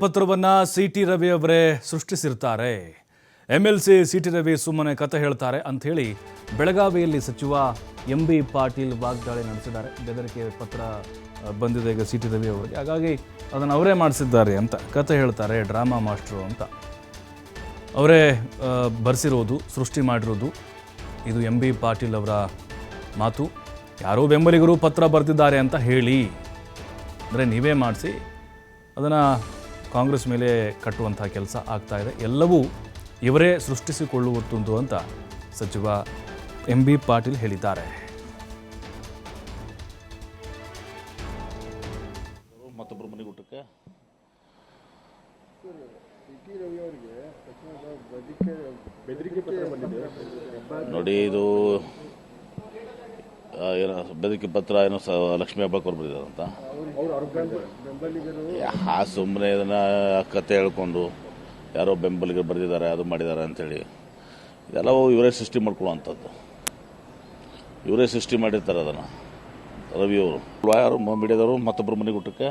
ಪತ್ರವನ್ನ ಸಿಟಿ ರವಿ ಅವರೇ ಸೃಷ್ಟಿಸಿರ್ತಾರೆ. MLC city Ravi ಸುಮ್ಮನೆ ಕತೆ ಹೇಳ್ತಾರೆ ಅಂತ ಹೇಳಿ ಬೆಳಗಾವಿಯಲ್ಲಿ ಸಚಿವ MB ಪಾಟೀಲ್ ವಾಗ್ದಾಳಿ ನಡೆಸಿದ್ದಾರೆ. ಬೆದರಿಕೆ ಪತ್ರ ಬಂದಿದೆ ಈಗ ಸಿಟಿ ರವಿ ಅವರಿಗೆ, ಹಾಗಾಗಿ ಅದನ್ನು ಅವರೇ ಮಾಡಿಸಿದ್ದಾರೆ ಅಂತ ಕತೆ ಹೇಳ್ತಾರೆ. ಡ್ರಾಮಾ ಮಾಸ್ಟ್ರು ಅಂತ ಅವರೇ ಬರೆಸಿರೋದು, ಸೃಷ್ಟಿ ಮಾಡಿರೋದು ಇದು MB ಪಾಟೀಲ್ ಅವರ ಮಾತು. ಯಾರೋ ಬೆಂಬಲಿಗರು ಪತ್ರ ಬರೆದಿದ್ದಾರೆ ಅಂತ ಹೇಳಿ, ಅಂದರೆ ನೀವೇ ಮಾಡಿಸಿ ಅದನ್ನು ಕಾಂಗ್ರೆಸ್ ಮೇಲೆ ಕಟ್ಟುವಂಥ ಕೆಲಸ ಆಗ್ತಾ ಇದೆ. ಎಲ್ಲವೂ ಇವರೇ ಸೃಷ್ಟಿಸಿಕೊಳ್ಳುವುದು ಅಂತ ಸಚಿವ MB ಪಾಟೀಲ್ ಹೇಳಿದ್ದಾರೆ. ಮತ್ತೊಬ್ಬರು ಮನೆಗೆ ಊಟಕ್ಕೆ ನೋಡಿ, ಇದು ಏನೋ ಬೆದರಿಕೆ ಪತ್ರ ಏನೋ ಲಕ್ಷ್ಮೀ ಹೆಬ್ಬಾಳ್ಕರ್ ಬರೆದಿದ್ದಾರಂತ. ಸುಮ್ಮನೆ ಇದನ್ನು ಕತೆ ಹೇಳ್ಕೊಂಡು ಯಾರೋ ಬೆಂಬಲಿಗರು ಬರೆದಿದ್ದಾರೆ, ಅದು ಮಾಡಿದ್ದಾರೆ ಅಂಥೇಳಿ ಇದೆಲ್ಲವೂ ಇವರೇ ಸೃಷ್ಟಿ ಮಾಡ್ಕೊಳ್ಳುವಂಥದ್ದು. ಇವರೇ ಸೃಷ್ಟಿ ಮಾಡಿರ್ತಾರೆ ಅದನ್ನು. ರವಿಯವರು ಯಾರು ಮೀಡಿಯಾದವರು ಮತ್ತೊಬ್ಬರು ಮನೆಗೆ ಊಟಕ್ಕೆ